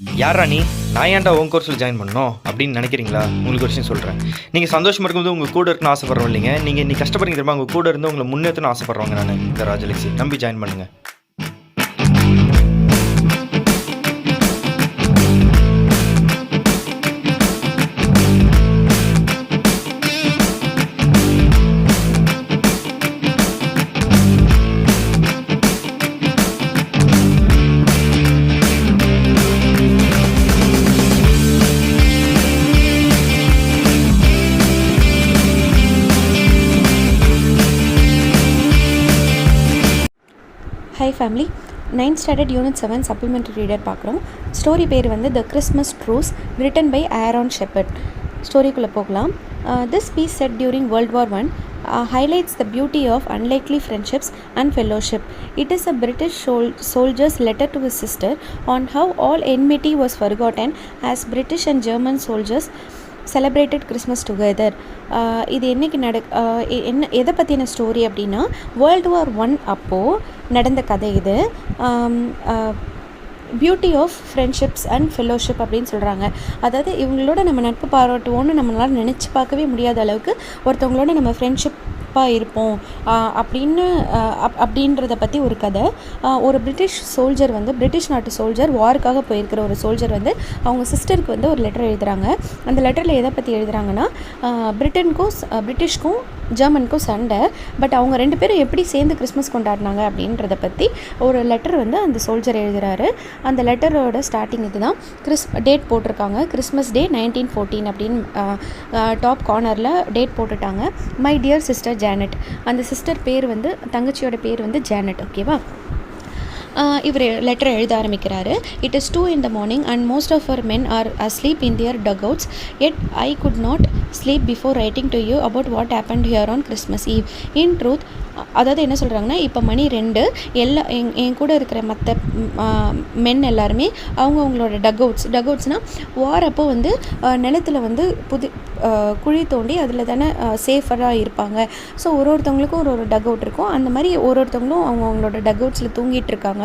யாரா நீ? நான் ஏன்டா உன் கோர்ஸில் ஜாயின் பண்ணணும் அப்படின்னு நினைக்கிறீங்களா? உங்களுக்கு ஒரு விஷயம் சொல்கிறேன். நீங்கள் சந்தோஷமாக இருக்கும்போது உங்கள் கூட இருக்குன்னு ஆசைப்படுறோம் இல்லைங்க. நீங்கள் நீ கஷ்டப்படுறீங்க தெரியுமா? உங்கள் கூட இருந்து உங்களை முன்னேற்றணும்னு ஆசைப்படுறவங்க நான் இந்த ராஜலக்ஷ்மி. நம்பி ஜாயின் பண்ணுங்கள். Hi family, 9th standard unit 7 supplementary reader பார்க்குறோம். ஸ்டோரி பேர் வந்து The Christmas Truce, written by Aaron Shepard. ஸ்டோரிக்குள்ளே போகலாம். This piece set during World War I highlights the beauty of unlikely friendships and fellowship. It is a British soldier's letter to his sister on how all enmity was forgotten as British and German soldiers celebrated Christmas together. இது என்னைக்கு என்ன எதை பற்றின story அப்படின்னா World War I அப்போது நடந்த கதை இது. Beauty of friendships and fellowship அப்படின்னு சொல்கிறாங்க. அதாவது இவங்களோட நம்ம நட்பு பாராட்டுவோன்னு நம்மளால் நினச்சி பார்க்கவே முடியாத அளவுக்கு ஒருத்தவங்களோட நம்ம ஃப்ரெண்ட்ஷிப்பாக இருப்போம் அப்படின்றத பற்றி ஒரு கதை. ஒரு பிரிட்டிஷ் சோல்ஜர் வந்து பிரிட்டிஷ் நாட்டு சோல்ஜர் வாருக்காக போயிருக்கிற ஒரு சோல்ஜர் வந்து அவங்க சிஸ்டருக்கு வந்து ஒரு லெட்டர் எழுதுகிறாங்க. அந்த லெட்டரில் எதை பற்றி எழுதுகிறாங்கன்னா பிரிட்டிஷ்க்கும் ஜெர்மனுக்கும் சண்டை, பட் அவங்க ரெண்டு பேரும் எப்படி சேர்ந்து கிறிஸ்மஸ் கொண்டாடினாங்க அப்படின்றத பற்றி ஒரு லெட்டர் வந்து அந்த சோல்ஜர் எழுதுகிறாரு. அந்த லெட்டரோட ஸ்டார்டிங் இது தான். டேட் போட்டிருக்காங்க, கிறிஸ்மஸ் டே 1914 அப்படின்னு டாப் கார்னரில் டேட் போட்டுட்டாங்க. My dear sister Janet. அந்த சிஸ்டர் பேர் வந்து தங்கச்சியோட பேர் வந்து ஜானட். ஓகேவா? இவர் லெட்டர் எழுத ஆரம்பிக்கிறாரு. It is 2 in the morning and most of our men are asleep in their dugouts, yet I could not sleep before writing to you about what happened here on Christmas Eve. In truth, அதாவது என்ன சொல்கிறாங்கன்னா, இப்போ மணி 2 என் கூட இருக்கிற மற்ற மென் எல்லாருமே அவங்களோட டக்அவுட்ஸ்னால் வாரப்போ வந்து நிலத்தில் வந்து குழி தோண்டி அதில் தானே சேஃபராக இருப்பாங்க. ஸோ ஒருத்தவங்களுக்கும் ஒரு டக்அவுட் இருக்கும். அந்த மாதிரி ஒருத்தவங்களும் அவங்களோட டக்அவுட்ஸில் தூங்கிட்டு இருக்காங்க.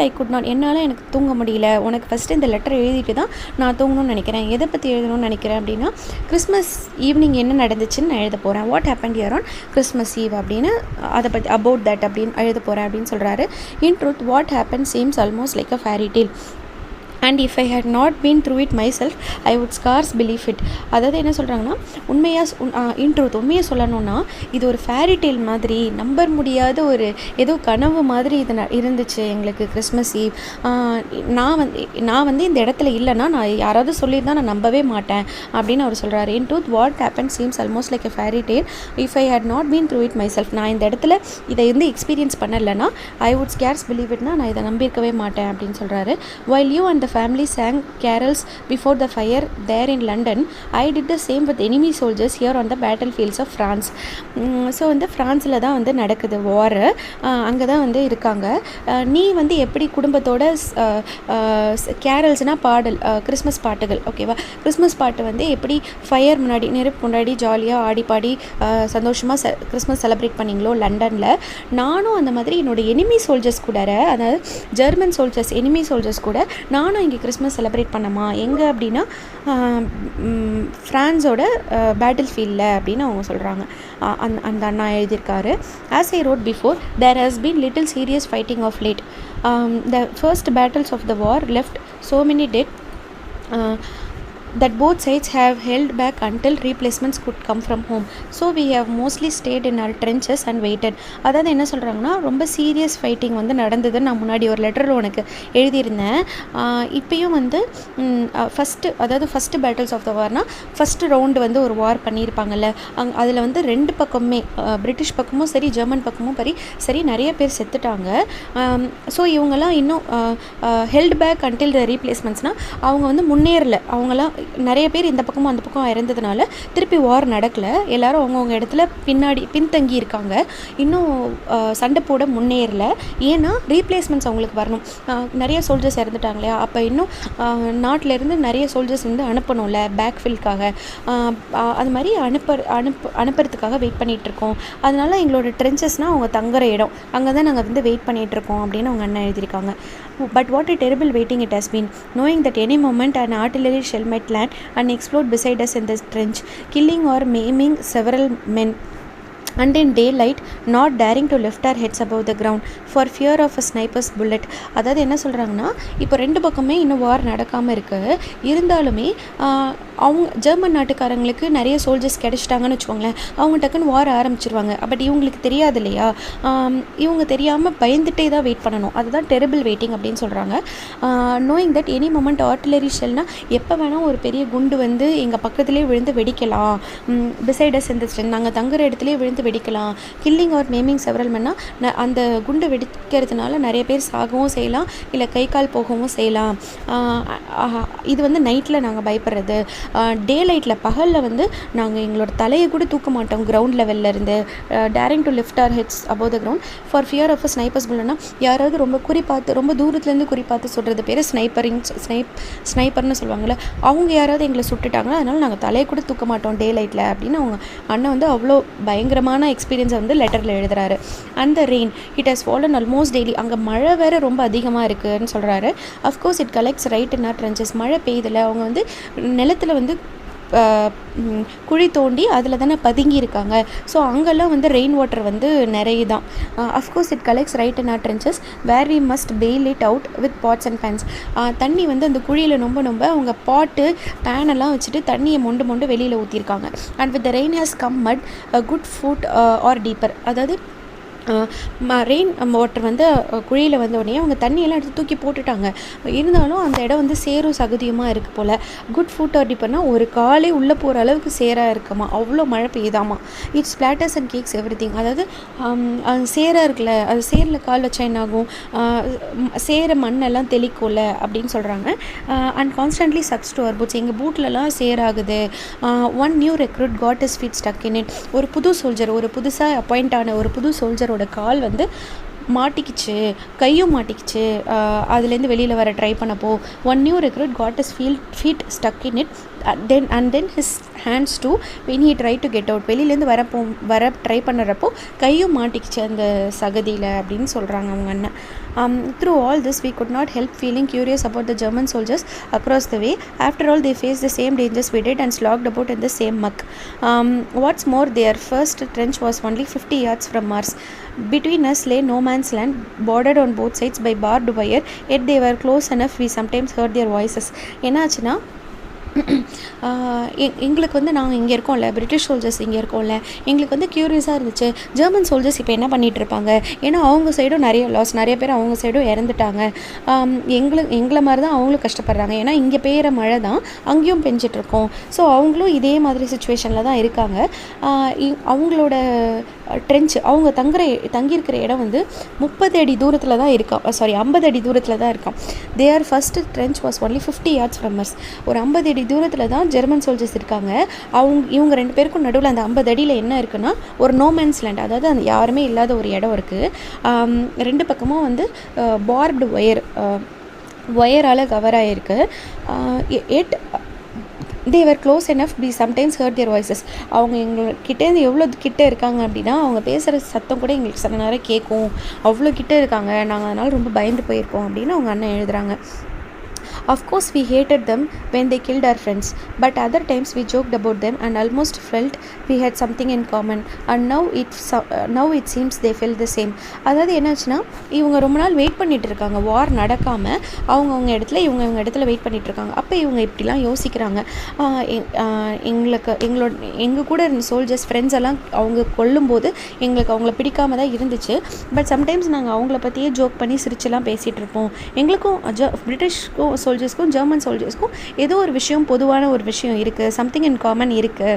ஐ குட் நாட், என்னால் எனக்கு தூங்க முடியல. உனக்கு ஃபஸ்ட்டு இந்த லெட்டர் எழுதிட்டு தான் நான் தூங்கணும்னு நினைக்கிறேன். எதை பற்றி எழுதணும்னு நினைக்கிறேன் அப்படின்னா, கிறிஸ்மஸ் ஈவினிங் என்ன நடந்துச்சுன்னு நான் எழுத போகிறேன். What happened here on Christmas eve அப்படின்னு அதை பற்றி அபவுட் தட் அப்படின்னு எழுத போகிறேன் அப்படின்னு சொல்கிறாரு. In truth what happen seems almost like a fairy tale and if I had not been through it myself I would scarce believe it. அதாவது என்ன சொல்கிறாங்கன்னா, உண்மையாக சொல்லணும்னா இது ஒரு ஃபேரி டேல் மாதிரி, நம்ப முடியாத ஒரு ஏதோ கனவு மாதிரி இது இருந்துச்சு எங்களுக்கு கிறிஸ்மஸ் ஈவ். நான் வந்து இந்த இடத்துல இல்லைன்னா நான் யாராவது சொல்லியிருந்தால் நான் நம்பவே மாட்டேன் அப்படின்னு அவர் சொல்கிறாரு. In truth what happen seems almost like a fairy tale if I had not been through it myself. நான் இந்த இடத்துல இதை இருந்து எக்ஸ்பீரியன்ஸ் பண்ணலைன்னா ஐ வுட் ஸ்கேர்ஸ் பிலீவ் இட்னா நான் இதை நம்பியிருக்கவே மாட்டேன் அப்படின்னு சொல்கிறாரு. while you and the family sang carols before the fire there in London, I did the same with enemy soldiers here on the battlefields of France. So வந்து ஃப்ரான்ஸில் தான் வந்து நடக்குது வாரு, அங்கே தான் வந்து இருக்காங்க. நீ வந்து எப்படி குடும்பத்தோட கேரல்ஸ்னால் பாடல், கிறிஸ்மஸ் பாட்டுகள், ஓகேவா? கிறிஸ்மஸ் பாட்டு வந்து எப்படி ஃபயர் முன்னாடி நெருப்பு முன்னாடி ஜாலியாக ஆடி பாடி சந்தோஷமாக கிறிஸ்மஸ் செலிப்ரேட் பண்ணிங்களோ லண்டனில், நானும் அந்த மாதிரி என்னோடய எனிமி சோல்ஜர்ஸ் கூட, அதாவது ஜெர்மன் சோல்ஜர்ஸ் எனிமி சோல்ஜர்ஸ் கூட நானும் இங்கே கிறிஸ்மஸ் செலிப்ரேட் பண்ணமா. எங்கே அப்படின்னா ஃப்ரான்ஸோட பேட்டில் ஃபீல்டில் அப்படின்னு அவங்க சொல்கிறாங்க. அந்த அண்ணா எழுதியிருக்காரு. As I wrote before there has been little serious fighting of late. The first battles of the war left so many dead that both sides have held back until replacements could come from home. So we have mostly stayed in our trenches and waited. அதாவது என்ன சொல்கிறாங்கன்னா, ரொம்ப serious fighting வந்து நடந்ததுன்னு நான் முன்னாடி ஒரு லெட்டரில் உனக்கு எழுதியிருந்தேன். இப்போயும் வந்து ஃபஸ்ட்டு பேட்டில்ஸ் ஆஃப் த வார்னால் ஃபஸ்ட்டு ரவுண்டு வந்து ஒரு வார் பண்ணியிருப்பாங்கல்ல, அதில் வந்து ரெண்டு பக்கமுமே பிரிட்டிஷ் பக்கமும் சரி ஜெர்மன் பக்கமும் சரி நிறைய பேர் செத்துட்டாங்க. ஸோ இவங்கெல்லாம் இன்னும் ஹெல்ட் பேக் அன்டில் த ரீப்ளேஸ்மெண்ட்ஸ்னால் அவங்க வந்து முன்னேறலை. அவங்களாம் நிறைய பேர் இந்த பக்கமும் அந்த பக்கம் இறந்ததுனால திருப்பி வார் நடக்கலை. எல்லோரும் அவங்கவுங்க இடத்துல பின்தங்கி இருக்காங்க. இன்னும் சண்டை போட முன்னேறலை. ஏன்னா ரீப்ளேஸ்மெண்ட்ஸ் அவங்களுக்கு வரணும். நிறைய சோல்ஜர்ஸ் இறந்துட்டாங்க இல்லையா, அப்போ இன்னும் நாட்டிலேருந்து நிறைய சோல்ஜர்ஸ் வந்து அனுப்பணும்ல பேக்ஃபில்காக. அது மாதிரி அனுப்புறதுக்காக வெயிட் பண்ணிகிட்ருக்கோம். அதனால எங்களோட ட்ரென்ச்சஸ்னால் அவங்க தங்குற இடம், அங்கே தான் நாங்கள் வந்து வெயிட் பண்ணிகிட்ருக்கோம் அப்படின்னு அவங்க அண்ணன் எழுதியிருக்காங்க. But what a terrible waiting it has been, knowing that any moment an artillery shell might land and explode beside us in this trench, killing or maiming several men. And in daylight, not daring to lift our heads above the ground for fear of a sniper's bullet. அதாவது என்ன சொல்கிறாங்கன்னா, இப்போ ரெண்டு பக்கமே இன்னும் வார் நடக்காமல் இருக்குது. இருந்தாலுமே அவங்க ஜெர்மன் நாட்டுக்காரங்களுக்கு நிறைய சோல்ஜர்ஸ் கிடச்சிட்டாங்கன்னு வச்சுக்கோங்களேன், அவங்க டக்குன்னு வார் ஆரம்பிச்சிருவாங்க. பட் இவங்களுக்கு தெரியாது இல்லையா, இவங்க தெரியாமல் பயந்துட்டே தான் வெயிட் பண்ணணும். அதுதான் டெரிபிள் வெயிட்டிங் அப்படின்னு சொல்கிறாங்க. Knowing that any moment artillery ஷெல்னால் எப்போ வேணால் ஒரு பெரிய குண்டு வந்து எங்கள் பக்கத்துலேயே விழுந்து வெடிக்கலாம், பிசைடஸ் இந்த நாங்கள் தங்குற இடத்துலேயே விழுந்து வெடிக்கலாம். கில்லிங் ஆர் மேமிங் செவரல் மென்னா அந்த குண்டு வெடிக்கிறதுனால நிறைய பேர் சாகவும் செய்யலாம், இல்லை கை கால் போகவும் செய்யலாம். இது வந்து நைட்டில் நாங்கள் பயப்படுறது. டே லைட்டில் பகலில் வந்து நாங்கள் எங்களோட தலையை கூட தூக்க மாட்டோம் கிரவுண்ட் லெவலில் இருந்து. Daring to lift our heads above the ground for fear of a snipers புல்லட்னா, யாராவது ரொம்ப குறிப்பாத்து ரொம்ப தூரத்துலேருந்து குறிப்பாத்து சொல்கிறது பேர் ஸ்னைப்பர்னு சொல்லுவாங்கள்ல, அவங்க யாராவது எங்களை சுட்டுட்டாங்கன்னா அதனால் நாங்கள் தலையை கூட தூக்க மாட்டோம் டே லைட்டில் அப்படின்னு அவங்க அண்ணன் வந்து அவ்வளோ பயங்கரமான எக்ஸ்பீரியன்ஸை வந்து லெட்டரில் எழுதுறாரு. அந்த rain it has fallen almost daily. அங்கே மழை வேறு ரொம்ப அதிகமாக இருக்குதுன்னு சொல்கிறாரு. Of course it collects right in our trenches. மழை பெய்யுதில்ல, அவங்க வந்து நிலத்தில் வந்து குழி தோண்டி அதில் தானே பதுங்கி இருக்காங்க. ஸோ அங்கெல்லாம் வந்து ரெயின் வாட்டர் வந்து நிறைய தான். Of course it collects right in our trenches where we must bail it out with pots and pans. தண்ணி வந்து அந்த குழியில் ரொம்ப அவங்க பாட்டு பேனெல்லாம் வச்சுட்டு தண்ணியை மொண்டு வெளியில் ஊற்றிருக்காங்க. And with the rain has come mud good foot or deeper. அதாவது ரெயின் வாட்டர் வந்து குழியில் வந்த உடனே அவங்க தண்ணியெல்லாம் எடுத்து தூக்கி போட்டுட்டாங்க. இருந்தாலும் அந்த இடம் வந்து சேரும் சகதியுமாக இருக்குது போல். குட் ஃபுட் ஆர் டீப்பர்னால் ஒரு காலே உள்ளே போகிற அளவுக்கு சேராக இருக்குமா, அவ்வளோ மழை பெய்யுதாமா. It's splatters and cakes everything. அதாவது சேராக இருக்குல்ல, அது சேரில் கால் வச்சா என்னாகும், சேர மண்ணெல்லாம் தெளிக்கும்ல அப்படின்னு சொல்கிறாங்க. And constantly sucks to our boots. எங்கள் பூட்லலாம் சேராகுது. One new recruit got his feet stuck in it. ஒரு புது சோல்ஜர், ஒரு புதுசாக அப்பாயிண்ட் ஆன ஒரு புது சோல்ஜரோட கால் வந்து மாட்டிக்கிச்சு, கையும் மாட்டிக்கிச்சு. அதுலேருந்து வெளியில் வர ட்ரை பண்ணப்போ one new recruit got his feet stuck in it then his hands too when he tried to get out. வெளியிலேருந்து வர ட்ரை பண்ணுறப்போ கையும் மாட்டிக்கிச்சு அந்த சகதியில் அப்படின்னு சொல்கிறாங்க அவங்க அண்ணன். Through all this we could not help feeling curious about the German soldiers across the way. After all they faced the same dangers we did and slogged about in the same muck. What's more, their first trench was only 50 yards from ours. Between us lay no man's land, bordered on both sides by barbed wire, yet they were close enough we sometimes heard their voices. என்னாச்சுன்னா, எங்களுக்கு வந்து நாங்கள் இங்கே இருக்கோம்ல, British soldiers இங்கே இருக்கோம்ல, எங்களுக்கு வந்து க்யூரியஸாக இருந்துச்சு ஜெர்மன் சோல்ஜர்ஸ் இப்போ என்ன பண்ணிகிட்டு இருப்பாங்க. ஏன்னா அவங்க சைடும் நிறைய லாஸ், நிறைய பேர் அவங்க சைடும் இறந்துட்டாங்க. எங்களை மாதிரி தான் அவங்களும் கஷ்டப்படுறாங்க. ஏன்னா இங்கே பெய்கிற மழை தான் அங்கேயும் பெஞ்சிட்ருக்கோம். ஸோ அவங்களும் இதே மாதிரி சுச்சுவேஷனில் தான் இருக்காங்க. அவங்களோட ட்ரென்ச், அவங்க தங்கியிருக்கிற இடம் வந்து 30 அடி தூரத்தில் தான் இருக்கான், 50 அடி தூரத்தில் தான் இருக்கான். Their first trench was only 50 yards from us. ஒரு 50 அடி தூரத்தில் தான் ஜெர்மன் சோல்ஜர்ஸ் இருக்காங்க. இவங்க ரெண்டு பேருக்கும் நடுவில் அந்த 50 அடியில் என்ன இருக்குன்னா ஒரு நோமேன்ஸ் லேண்ட், அதாவது அந்த யாருமே இல்லாத ஒரு இடம் இருக்குது. ரெண்டு பக்கமும் வந்து பார்ப்டு ஒயரால் கவர் ஆகிருக்கு. they were close enough we sometimes heard their voices. அவங்க எங்கள்கிட்டேருந்து எவ்வளோ கிட்டே இருக்காங்க அப்படின்னா அவங்க பேசுகிற சத்தம் கூட எங்களுக்கு சில நேரம் கேட்கும், அவ்வளோ கிட்டே இருக்காங்க, நாங்கள் அதனால் ரொம்ப பயந்து போயிருக்கோம் அப்படின்னு அவங்க அண்ணன் எழுதுகிறாங்க. Of course we hated them when they killed our friends, but other times we joked about them and almost felt we had something in common, and now it seems they felt the same. அதாவது என்னாச்சுன்னா, இவங்க ரொம்ப நாள் wait பண்ணிட்டு இருக்காங்க, வார் நடக்காமல் அவங்க இடத்துல இவங்க இடத்துல வெயிட் பண்ணிட்டு இருக்காங்க. அப்போ இவங்க இப்படிலாம் யோசிக்கிறாங்க, எங்கள் கூட இருந்த சோல்ஜர்ஸ் ஃப்ரெண்ட்ஸ் எல்லாம் அவங்க கொல்லும்போது எங்களுக்கு அவங்கள பிடிக்காம தான் இருந்துச்சு. பட் சம்டைம்ஸ் நாங்கள் அவங்கள பற்றியே ஜோக் பண்ணி சிரிச்செல்லாம் பேசிகிட்டு இருப்போம். எங்களுக்கும் பிரிட்டிஷ்க்கும் சோல்ஜர்ஸ்க்கும் ஜெர்மன் சோல்ஜர்ஸ்க்கும் ஏதோ ஒரு விஷயம், பொதுவான ஒரு விஷயம் இருக்குது, சம்திங் இன் காமன் இருக்குது.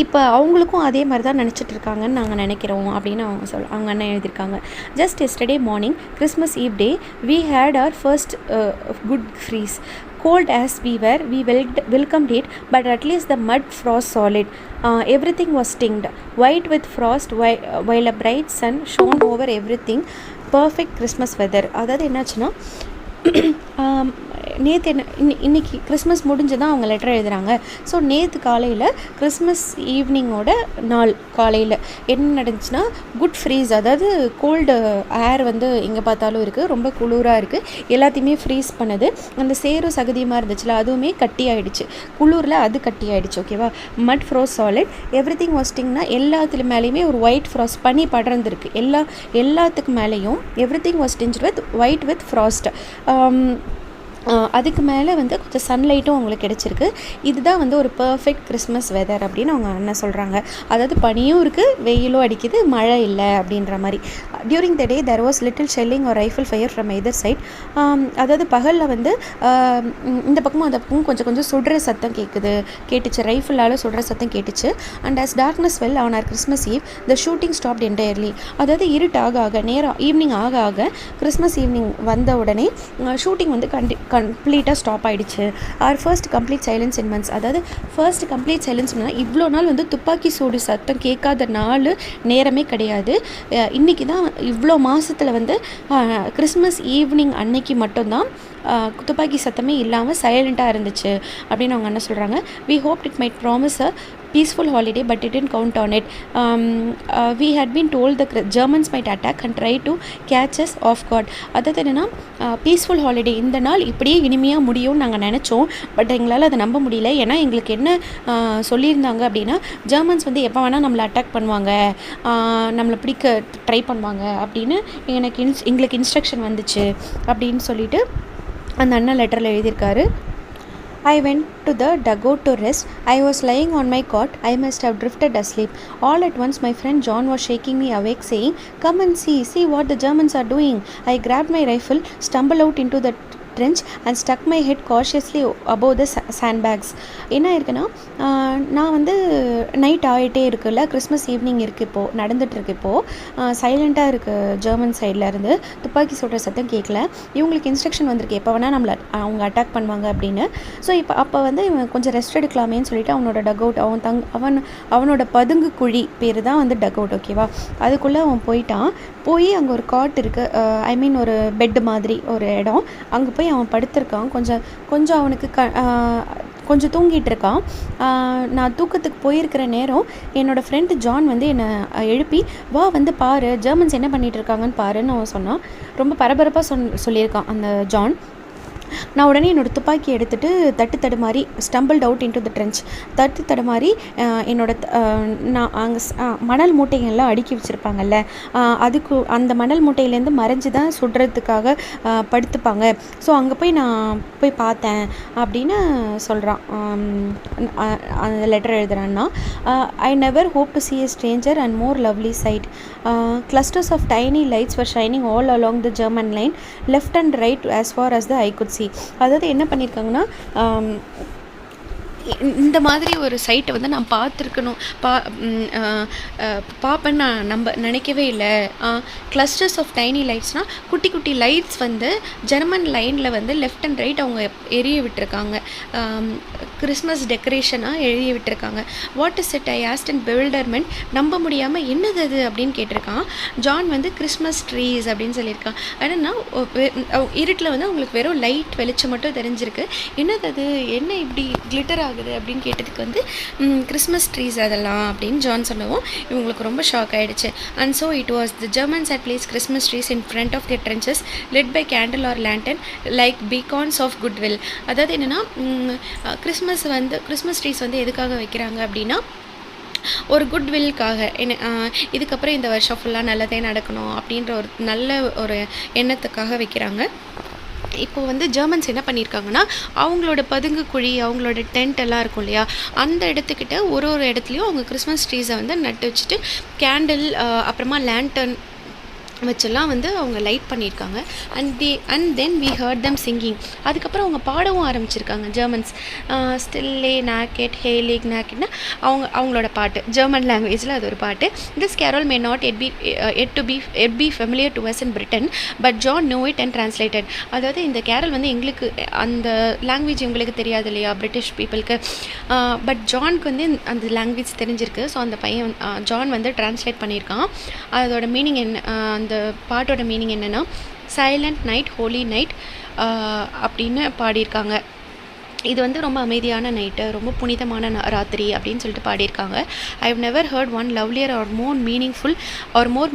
இப்போ அவங்களுக்கும் அதே மாதிரி தான் நினச்சிட்டு இருக்காங்கன்னு நாங்கள் நினைக்கிறோம் அப்படின்னு அவங்க அண்ணன் எழுதியிருக்காங்க. Just yesterday morning Christmas eve day we had our first good freeze. Cold as we were, we welcomed it, but at least the mud frost solid. Everything was tinged white with frost while a bright sun shone over everything. Perfect Christmas weather. அதாவது என்னாச்சுன்னா, நேற்று என்ன இன்னைக்கு Christmas முடிஞ்சு தான் அவங்க letter எழுதுகிறாங்க. So நேற்று காலையில் கிறிஸ்மஸ் ஈவினிங்கோட நாள் காலையில் என்ன நடந்துச்சுன்னா குட் ஃப்ரீஸ், அதாவது கோல்டு ஏர் வந்து எங்கே பார்த்தாலும் இருக்குது, ரொம்ப குளிராக இருக்குது, எல்லாத்தையுமே ஃப்ரீஸ் பண்ணுது. அந்த சேரும் சகதியமாக இருந்துச்சுல அதுவுமே கட்டி ஆகிடுச்சு, குளிரில் அது கட்டி ஆகிடுச்சு. ஓகேவா, mud froze solid everything வாஸ்டிங்னா எல்லாத்துல மேலேயுமே ஒரு ஒயிட் ஃப்ராஸ்ட் பனி படர்ந்துருக்கு. எல்லாத்துக்கு மேலேயும் everything was tinged with white with frost. அதுக்கு மேலே வந்து கொஞ்சம் சன்லைட்டும் அவங்களுக்கு கிடச்சிருக்கு. இதுதான் வந்து ஒரு பர்ஃபெக்ட் கிறிஸ்மஸ் வெதர் அப்படின்னு அவங்க அண்ணன் சொல்கிறாங்க. அதாவது பனியும் இருக்குது, வெயிலும் அடிக்குது, மழை இல்லை அப்படின்ற மாதிரி. During the day there was little shelling or rifle fire from either side. அதாவது பகலில் வந்து இந்த பக்கமும் அந்த பக்கமும் கொஞ்சம் கொஞ்சம் சுடுற சத்தம் கேட்டுச்சு, ரைஃபிளால் சுடுற சத்தம் கேட்டுச்சு. And as darkness fell on our Christmas Eve the shooting stopped entirely. அதாவது இருட்டாக நேரம் ஈவினிங் ஆக கிறிஸ்மஸ் ஈவினிங் வந்த உடனே ஷூட்டிங் வந்து கம்ப்ளீட்டாக ஸ்டாப் ஆகிடுச்சு. Our first complete silence in months. அதாவது ஃபர்ஸ்ட் கம்ப்ளீட் சைலன்ஸ்னா இவ்வளோ நாள் வந்து துப்பாக்கி சூடு சத்தம் கேட்காத நாள் நேரமே கிடையாது. இன்றைக்கி தான் இவ்வளோ மாதத்தில் வந்து கிறிஸ்மஸ் ஈவினிங் அன்னைக்கு மட்டும்தான் துப்பாக்கி சத்தமே இல்லாமல் சைலண்ட்டாக இருந்துச்சு அப்படின்னு அவங்க என்ன சொல்கிறாங்க. We hope it might promise a peaceful holiday but it didn't count on it. We had been told the Germans might attack and try to catch us off guard. அதாவது என்னென்னா பீஸ்ஃபுல் ஹாலிடே, இந்த நாள் இப்படியே இனிமையாக முடியும்னு நாங்கள் நினச்சோம். But எங்களால் அதை நம்ப முடியல. ஏன்னா எங்களுக்கு என்ன சொல்லியிருந்தாங்க அப்படின்னா ஜெர்மன்ஸ் வந்து எப்போ வேணால் நம்மளை அட்டாக் பண்ணுவாங்க, நம்மளை பிடிக்க ட்ரை பண்ணுவாங்க அப்படின்னு எங்களுக்கு இன்ஸ்ட்ரக்ஷன் வந்துச்சு அப்படின்னு சொல்லிட்டு அந்த அண்ணன் லெட்டரில் எழுதியிருக்காரு. I went to the dugout to rest. I was lying on my cot. I must have drifted asleep. All at once my friend John was shaking me awake saying, "Come and see what the Germans are doing." I grabbed my rifle, stumbled out into the trench and stuck my head cautiously above the sandbags. என்ன இருக்குன்னா நான் வந்து night ஆகிட்டே இருக்குல்ல, Christmas evening இருக்குது, இப்போது நடந்துகிட்ருக்கு, இப்போது சைலண்ட்டாக இருக்குது. ஜெர்மன் சைடில் இருந்து துப்பாக்கி சுடுற சத்தம் கேட்கல. இவங்களுக்கு இன்ஸ்ட்ரக்ஷன் வந்திருக்கு எப்போ வேணால் நம்மளை அவங்க அட்டாக் பண்ணுவாங்க அப்படின்னு. ஸோ அப்போ வந்து இவன் கொஞ்சம் ரெஸ்ட் எடுக்கலாமேன்னு சொல்லிட்டு அவனோட டக் அவுட் அவனோட பதுங்கு குழி பேர் தான் வந்து டக் அவுட். ஓகேவா, அதுக்குள்ளே அவன் போய் அங்கே ஒரு காட் இருக்குது, ஒரு பெட்டு மாதிரி ஒரு இடம், அங்கே போய் அவன் படுத்திருக்கான். கொஞ்சம் அவனுக்கு கொஞ்சம் தூங்கிட்டு இருக்கான். நான் தூக்கத்துக்கு போயிருக்கிற நேரம் என்னோடய ஃப்ரெண்டு ஜான் வந்து என்னை எழுப்பி வா வந்து பாரு ஜெர்மன்ஸ் என்ன பண்ணிகிட்டு இருக்காங்கன்னு பாருன்னு அவன் சொன்னான். ரொம்ப பரபரப்பாக சொல்லியிருக்கான் அந்த ஜான். நான் உடனே என்னோடய துப்பாக்கி எடுத்துகிட்டு தடுமாறி stumbled out into the trench. தடுமாறி நான் அங்கே மணல் மூட்டைகள்லாம் அடுக்கி வச்சுருப்பாங்கல்ல, அந்த மணல் மூட்டையிலேருந்து மறைஞ்சி தான் சுடுறதுக்காக படுத்துப்பாங்க. ஸோ அங்கே நான் போய் பார்த்தேன் அப்படின்னு சொல்கிறான். அந்த லெட்டர் எழுதுகிறான்னா, I never hope to see a stranger and more lovely sight. Clusters of tiny lights were shining all along the German line, left and right as far as the eye could see. அதாவது என்ன பண்ணியிருக்காங்கன்னா, இந்த மாதிரி ஒரு சைட்டை வந்து நான் பார்த்துருக்கணும், பார்ப்பேன்னு நான் நினைக்கவே இல்லை. கிளஸ்டர்ஸ் ஆஃப் டைனி லைட்ஸ்னால் குட்டி குட்டி லைட்ஸ் வந்து ஜெர்மன் லைனில் வந்து லெஃப்ட் அண்ட் ரைட் அவங்க எரிய விட்டுருக்காங்க, கிறிஸ்மஸ் டெக்கரேஷனாக எரிய விட்டுருக்காங்க. What is it I asked and bewilderment. நம்ப முடியாமல் என்னது அது அப்படின்னு கேட்டிருக்கான். ஜான் வந்து கிறிஸ்மஸ் ட்ரீஸ் அப்படின்னு சொல்லியிருக்கான். என்னென்னா இருட்டில் வந்து அவங்களுக்கு வெறும் லைட் வெளிச்சம் மட்டும் தெரிஞ்சிருக்கு. என்னது அது, என்ன இப்படி கிளிட்டர் ஆகுது அப்படின்னு கேட்டதுக்கு வந்து கிறிஸ்மஸ் ட்ரீஸ் அதெல்லாம் அப்படின்னு ஜான் சொன்னவும் இவங்களுக்கு ரொம்ப ஷாக் ஆகிடுச்சு. And so it was the Germans had placed Christmas trees in front of the trenches lit by candle or lantern like beacons of goodwill. அதாவது என்னென்னா கிறிஸ்மஸ் ட்ரீஸ் வந்து எதுக்காக வைக்கிறாங்க அப்படின்னா ஒரு குட்வில்காக. இதுக்கப்புறம் இந்த வருஷம் ஃபுல்லாக நல்லதே நடக்கணும் அப்படின்ற ஒரு நல்ல ஒரு எண்ணத்துக்காக வைக்கிறாங்க. இப்போ வந்து ஜெர்மன்ஸ் என்ன பண்ணியிருக்காங்கன்னா, அவங்களோட பதுங்கு குழி, அவங்களோட டென்ட் எல்லாம் இருக்கும் இல்லையா, அந்த இடத்துக்கிட்ட ஒரு இடத்துலையும் அவங்க கிறிஸ்மஸ் ட்ரீஸை வந்து நட்டு வச்சுட்டு கேண்டில் அப்புறமா லேண்டன் வச்செல்லாம் வந்து அவங்க லைட் பண்ணியிருக்காங்க. And then we heard them singing. அதுக்கப்புறம் அவங்க பாடவும் ஆரம்பிச்சிருக்காங்க ஜெர்மன்ஸ். ஸ்டில்லே நாக்கெட் ஹேலிக் நாக்கெட்னா அவங்களோட பாட்டு, ஜெர்மன் லாங்குவேஜில் அது ஒரு பாட்டு. This carol may not yet be familiar to us in Britain but John know it and translated. அதாவது இந்த கேரல் வந்து எங்களுக்கு அந்த லாங்குவேஜ் எங்களுக்கு தெரியாது இல்லையா பிரிட்டிஷ் பீப்புளுக்கு, பட் ஜானுக்கு வந்து அந்த லாங்குவேஜ் தெரிஞ்சிருக்கு. ஸோ அந்த பையன் ஜான் வந்து டிரான்ஸ்லேட் பண்ணியிருக்கான். அதோட மீனிங் என்ன, அந்த பாட்டோட மீனிங் என்னென்னா, சைலண்ட் நைட் ஹோலி நைட் அப்படின்னு பாடியிருக்காங்க. இது வந்து ரொம்ப அமைதியான நைட்டு, ரொம்ப புனிதமான ராத்திரி அப்படின்னு சொல்லிட்டு பாடியிருக்காங்க. I have never heard one lovelier or more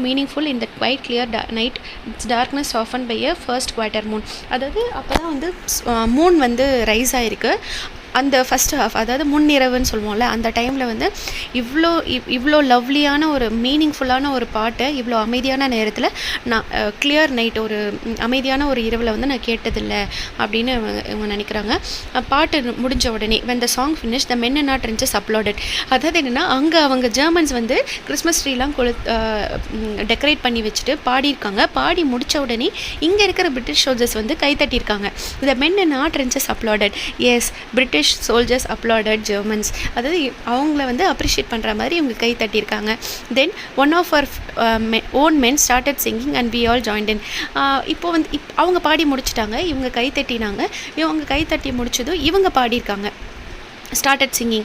meaningful in that quiet clear night its darkness ஆஃபன் by a first quarter moon. அதாவது அப்போ தான் வந்து மூன் வந்து ரைஸ் ஆகிருக்கு. அந்த ஃபஸ்ட் ஹாஃப், அதாவது முன்னிரவுன்னு சொல்லுவோம்ல, அந்த டைமில் வந்து இவ்வளோ லவ்லியான ஒரு மீனிங்ஃபுல்லான ஒரு பாட்டை இவ்வளோ அமைதியான நேரத்தில் நான் கிளியர் நைட், ஒரு அமைதியான ஒரு இரவில் வந்து நான் கேட்டதில்லை அப்படின்னு இவங்க நினைக்கிறாங்க. பாட்டு முடிஞ்ச உடனே when the song finished the men in our trenches applauded. அதாவது என்னென்னா, அங்கே அவங்க ஜெர்மன்ஸ் வந்து கிறிஸ்மஸ் ட்ரீலாம் டெக்கரேட் பண்ணி வச்சுட்டு பாடியிருக்காங்க. பாடி முடித்த உடனே இங்கே இருக்கிற பிரிட்டிஷ் சோல்ஜர்ஸ் வந்து கைத்தட்டியிருக்காங்க. the men in our trenches applauded. yes, British soldiers applauded Germans. அதாவது அவங்கள வந்து அப்ரிஷியேட் பண்ணுற மாதிரி இவங்க கை தட்டியிருக்காங்க. Then one of our own men started singing and we all joined in. இப்போ வந்து அவங்க பாடி முடிச்சிட்டாங்க, இவங்க கை தட்டினாங்க. இவங்க கை தட்டி முடிச்சதும் இவங்க பாடியிருக்காங்க, started singing.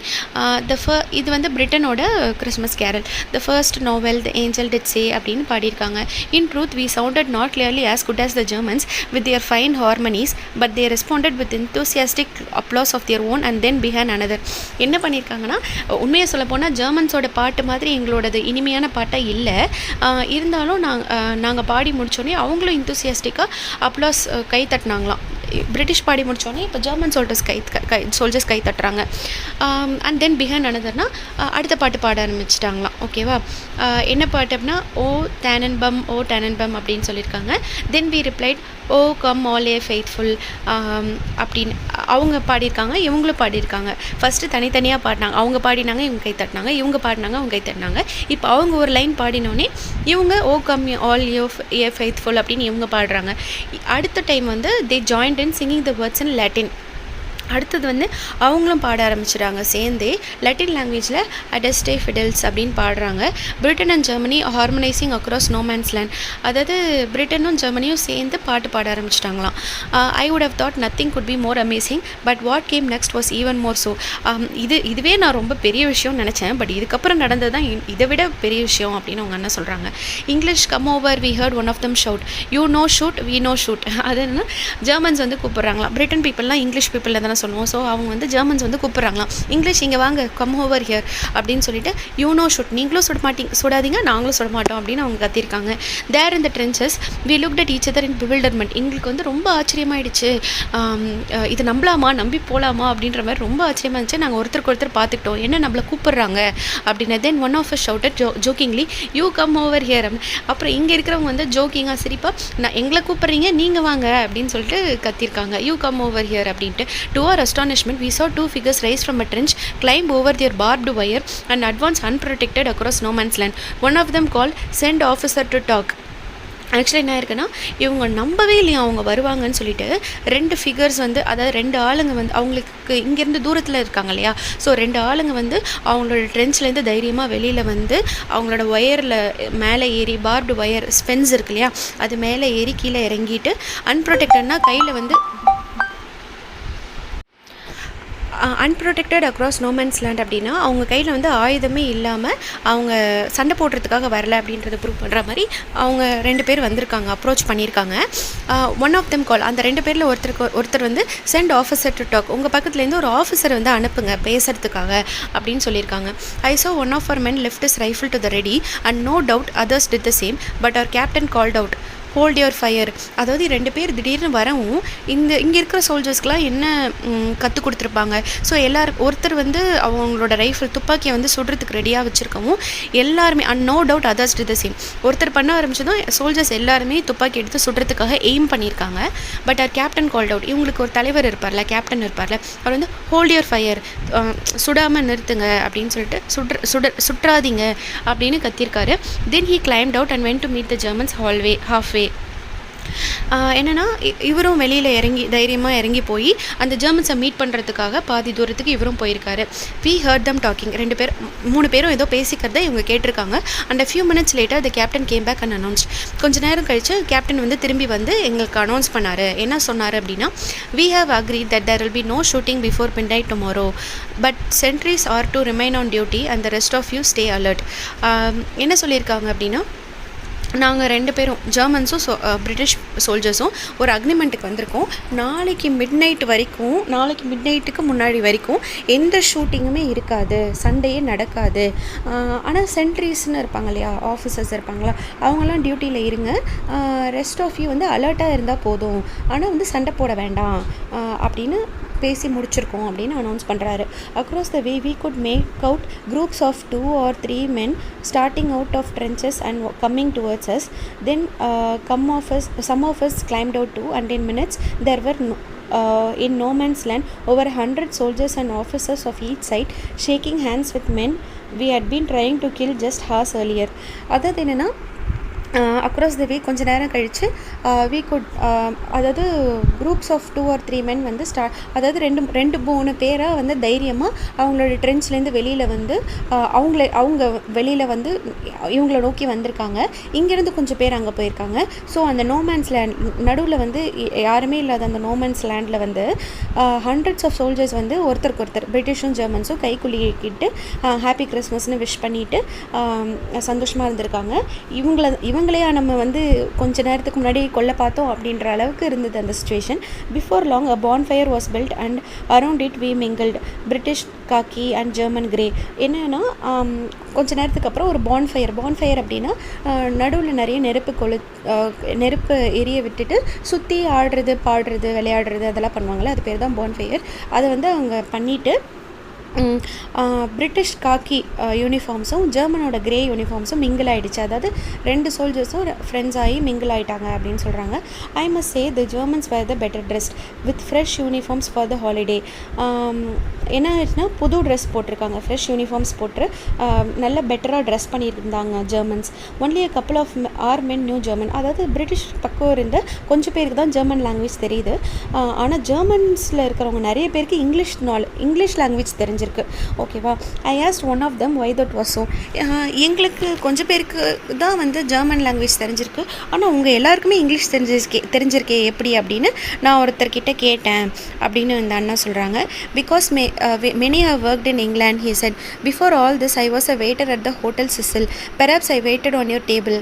இது வந்து பிரிட்டனோட Christmas carol. the first novel the angel did say அப்படின்னு பாடியிருக்காங்க. in truth we sounded not clearly as good as the Germans with their fine harmonies, but they responded with enthusiastic applause of their own and then began another. என்ன பண்ணியிருக்காங்கன்னா, உண்மையை சொல்ல போனால் ஜெர்மன்ஸோட பாட்டு மாதிரி எங்களோடது இனிமையான பாட்டாக இல்லை. இருந்தாலும் நாங்கள் பாடி முடித்தோடனே அவங்களும் இன்தூசியாஸ்டிக்காக அப்ளாஸ் கை தட்டினாங்களாம். பிரிட்டிஷ் பாடி முடித்தோடனே இப்போ ஜெர்மன் சோல்ஜர்ஸ் கை தட்டுறாங்க. அண்ட் தென் பிஹைண்ட் அனதர்னா அடுத்த பாட்டு பாட ஆரம்பிச்சிட்டாங்களாம். ஓகேவா? என்ன பாட்டு அப்படின்னா, ஓ டேனன்பம் அப்படின்னு சொல்லியிருக்காங்க. Then we replied O come all ye faithful அப்படின்னு அவங்க பாடியிருக்காங்க, இவங்களும் பாடியிருக்காங்க. ஃபஸ்ட்டு தனித்தனியாக பாடினாங்க, அவங்க பாடினாங்க, இவங்க கை தட்டினாங்க, இவங்க பாடினாங்க, அவங்க கை தட்டினாங்க. இப்போ அவங்க ஒரு லைன் பாடினோடனே இவங்க O come all ye faithful அப்படின்னு இவங்க பாடுறாங்க. அடுத்த டைம் வந்து they joined in singing the words in Latin. அடுத்தது வந்து அவங்களும் பாட ஆரம்பிச்சிடுறாங்க சேர்ந்தே லட்டின் லாங்குவேஜில் அடஸ்டே ஃபிடல்ஸ் அப்படின்னு பாடுறாங்க. Britain and Germany harmonising across no man's land. அதாவது பிரிட்டனும் ஜெர்மனியும் சேர்ந்து பாட்டு பாட ஆரம்பிச்சிட்டாங்களாம். I would have thought nothing could be more amazing but what came next was even more so. இதுவே நான் ரொம்ப பெரிய விஷயம்னு நினச்சேன், பட் இதுக்கப்புறம் நடந்தது தான் இதை விட பெரிய விஷயம் அப்படின்னு அவங்க அண்ணன் சொல்கிறாங்க. English come over we heard one of them shout you no shoot we no shoot. அது என்னன்னா ஜெர்மன்ஸ் வந்து கூப்பிட்றாங்களாம். பிரிட்டன் பீப்புளெலாம் இங்கிலீஷ் பீப்புளில் தானே சொல்லுவோம். ஸோ அவங்க வந்து ஜெர்மன்ஸ் வந்து கூப்பிட்றாங்களாம், இங்கிலீஷ் இங்கே வாங்க, கம் ஓவர் ஹியர் அப்படின்னு சொல்லிட்டு யூ நோ ஷூட், நீங்களும் சுடாதீங்க நாங்களும் சுட மாட்டோம் அப்படின்னு அவங்க கத்திருக்காங்க. There in the trenches we looked at each other in bewilderment. எங்களுக்கு வந்து ரொம்ப ஆச்சரியமாயிடுச்சு, இது நம்பலாமா, நம்பி போகலாமா அப்படின்ற மாதிரி ரொம்ப ஆச்சரியமாக இருந்துச்சு. நாங்கள் ஒருத்தருக்கு ஒருத்தர் பார்த்துக்கிட்டோம், என்ன நம்மளை கூப்பிட்றாங்க அப்படின்னு. Then one of us shouted jokingly you come over here. அப்புறம் இங்கே இருக்கிறவங்க வந்து ஜோக்கிங்காக சிரிப்பா, நான் எங்களை கூப்பிட்றீங்க நீங்கள் வாங்க அப்படின்னு சொல்லிட்டு கத்திருக்காங்க, யூ கம் ஓவர் ஹியர் அப்படின்ட்டு. To our astonishment we saw two figures rise from a trench, climb over their barbed wire and advance unprotected across no man's land. One of them called send officer to talk. Actually என்ன இருக்குன்னா, இவங்க நம்பவே இல்லையா அவங்க வருவாங்கன்னு சொல்லிட்டு ரெண்டு figures வந்து, அதாவது ரெண்டு ஆளுங்க வந்து அவங்களுக்கு இங்கேருந்து தூரத்தில் இருக்காங்க இல்லையா, ஸோ ரெண்டு ஆளுங்க வந்து அவங்களோட ட்ரென்ச்லேருந்து தைரியமாக வெளியில் வந்து அவங்களோட ஒயரில் மேலே ஏறி, பார்ப்டு ஒயர் ஸ்பென்ஸ் இருக்கு இல்லையா, அது மேலே ஏறி கீழே இறங்கிட்டு அன்ப்ரொடெக்டட்னா கையில் வந்து அன்ப்ரொடெக்டட் அக்ராஸ் நோமேன்ஸ் லேண்ட் அப்படின்னா அவங்க கையில் வந்து ஆயுதமே இல்லாமல் அவங்க சண்டை போடுறதுக்காக வரல அப்படின்றத ப்ரூவ் பண்ணுற மாதிரி அவங்க ரெண்டு பேர் வந்திருக்காங்க, அப்ரோச் பண்ணியிருக்காங்க. ஒன் ஆஃப் தெம் கால், அந்த ரெண்டு பேரில் ஒருத்தர் வந்து சென்ட் ஆஃபீஸர் டு டாக், உங்கள் பக்கத்துலேருந்து ஒரு ஆஃபீஸர் வந்து அனுப்புங்க பேசுகிறதுக்காக அப்படின்னு சொல்லியிருக்காங்க. I saw one of our men lift his rifle to the ready and no doubt others did the same but our captain called out hold your fire. அதாவது ரெண்டு பேர் திடீர்னு வரவும் இங்கே இருக்கிற சோல்ஜர்ஸ்க்கெலாம் என்ன கற்றுக் கொடுத்துருப்பாங்க. ஸோ ஒருத்தர் வந்து அவங்களோட ரைஃபிள் துப்பாக்கியை வந்து சுடுறதுக்கு ரெடியாக வச்சுருக்கவும் எல்லாருமே and no doubt others do the same, ஒருத்தர் பண்ண ஆரம்பிச்சதும் சோல்ஜர்ஸ் எல்லாருமே துப்பாக்கி எடுத்து சுடுறதுக்காக எய்ம் பண்ணியிருக்காங்க. But our captain called out, இவங்களுக்கு ஒரு தலைவர் இருப்பார்ல, கேப்டன் இருப்பார்ல, அவர் வந்து ஹோல்ட் யுவர் ஃபயர், சுடாமல் நிறுத்துங்க அப்படின்னு சொல்லிட்டு சுற்றாதீங்க அப்படின்னு கத்திருக்காரு. Then he climbed out and went to meet the Germans halfway. என்னென்னா இவரும் வெளியில் தைரியமாக இறங்கி போய் அந்த ஜெர்மன்ஸை மீட் பண்ணுறதுக்காக பாதி தூரத்துக்கு இவரும் போயிருக்காரு. வி ஹர்ட் தம் டாக்கிங், மூணு பேரும் ஏதோ பேசிக்கிறத இவங்க கேட்டிருக்காங்க. And few minutes later the captain came back and announced. கொஞ்சம் நேரம் கழித்து கேப்டன் வந்து திரும்பி வந்து எங்களுக்கு அனௌன்ஸ் பண்ணார். என்ன சொன்னார் அப்படின்னா, we have agreed that there will be no shooting before midnight tomorrow but sentries are to remain on duty and the rest of you stay alert. என்ன சொல்லியிருக்காங்க அப்படின்னா, நாங்கள் 2 பேரும் ஜெர்மன்ஸும் பிரிட்டிஷ் சோல்ஜர்ஸும் ஒரு அக்ரிமெண்ட்டுக்கு வந்திருக்கோம். நாளைக்கு மிட்நைட்டுக்கு முன்னாடி வரைக்கும் எந்த ஷூட்டிங்குமே இருக்காது, சண்டையே நடக்காது. ஆனால் சென்ட்ரிஸ்ன்னு இருப்பாங்க இல்லையா, ஆஃபீஸர்ஸ் இருப்பாங்களா, அவங்களாம் டியூட்டியில் இருங்க, ரெஸ்ட் ஆஃப் யூ வந்து அலர்ட்டாக இருந்தால் போதும், ஆனால் வந்து சண்டை போட வேண்டாம் அப்படின்னு பேசி முடிச்சிருக்கோம் அப்படின்னு அனௌன்ஸ் பண்ணுறாரு. Across the way we could make out groups of 2 or 3 men starting out of trenches and coming towards us. Then some of us climbed out too, and in minutes there were in no man's land over 100 soldiers and officers of each side shaking hands with men we had been trying to kill just hours earlier. அதாவது என்னென்னா across the வே கொஞ்ச நேரம் கழித்து we could அதாவது groups of 2 or 3 men வந்து அதாவது 2-3 பேராக வந்து தைரியமாக அவங்களோட ட்ரென்ச்லேருந்து வெளியில் வந்து அவங்க வெளியில் வந்து இவங்கள நோக்கி வந்திருக்காங்க. இங்கேருந்து கொஞ்சம் பேர் அங்கே போயிருக்காங்க. ஸோ அந்த நோமேன்ஸ் லேண்ட் நடுவில் வந்து யாருமே இல்லாத அந்த நோமேன்ஸ் லேண்டில் வந்து ஹண்ட்ரட்ஸ் ஆஃப் சோல்ஜர்ஸ் வந்து ஒருத்தருக்கு ஒருத்தர் பிரிட்டிஷும் ஜெர்மன்ஸும் கைக்குலுக்கிட்டு ஹாப்பி கிறிஸ்மஸ்னு விஷ் பண்ணிவிட்டு சந்தோஷமாக இருந்திருக்காங்க. இவங்களையா நம்ம வந்து கொஞ்ச நேரத்துக்கு முன்னாடி கொல்ல பார்த்தோம் அப்படின்ற அளவுக்கு இருந்தது அந்த situation. Before long a bonfire was built and around it we mingled British khaki and German grey. என்னன்னா கொஞ்ச நேரத்துக்கு அப்புறம் ஒரு bonfire அப்படின்னா நடுவில் நிறைய நெருப்பு எரிய விட்டுட்டு சுற்றி ஆடுறது, பாடுறது, விளையாடுறது அதெல்லாம் பண்ணுவாங்களே, அது பேர் தான் bonfire. அதை வந்து அவங்க பண்ணிவிட்டு பிரிட்டிஷ் காக்கி யூனிஃபார்ம்ஸும் ஜெர்மனோட கிரே யூனிஃபார்ம்ஸும் மிங்கிள் ஆகிடுச்சு. அதாவது 2 சோல்ஜர்ஸும் ஃப்ரெண்ட்ஸ் ஆகி மிங்கிள் ஆகிட்டாங்க அப்படின்னு சொல்கிறாங்க. I must say the Germans were the better dressed with fresh uniforms for the holiday. என்ன ஆச்சுன்னா புது ட்ரெஸ் போட்டிருக்காங்க, ஃப்ரெஷ் யூனிஃபார்ம்ஸ் போட்டு நல்ல பெட்டராக ட்ரெஸ் பண்ணியிருந்தாங்க Germans. Only a couple of men knew German. அதாவது பிரிட்டிஷ் பக்கம் இருந்த கொஞ்சம் பேருக்கு தான் ஜெர்மன் லாங்குவேஜ் தெரியுது. ஆனால் ஜெர்மன்ஸில் இருக்கிறவங்க நிறைய பேருக்கு இங்கிலீஷ் லாங்குவேஜ் தெரிஞ்சிருக்கு. ஓகேவா? I asked one of them why that was so. எங்களுக்கு கொஞ்சம் பேருக்கு தான் வந்து ஜெர்மன் லாங்குவேஜ் தெரிஞ்சிருக்கு, ஆனால் உங்கள் எல்லாருக்குமே இங்கிலீஷ் தெரிஞ்சிருக்கே எப்படி அப்படின்னு நான் ஒருத்தர்கிட்ட கேட்டேன் அப்படின்னு இந்த அண்ணா சொல்கிறாங்க. Because many have worked in England, he said. Before all this I was a waiter at the hotel Cecil. Perhaps I waited on your table.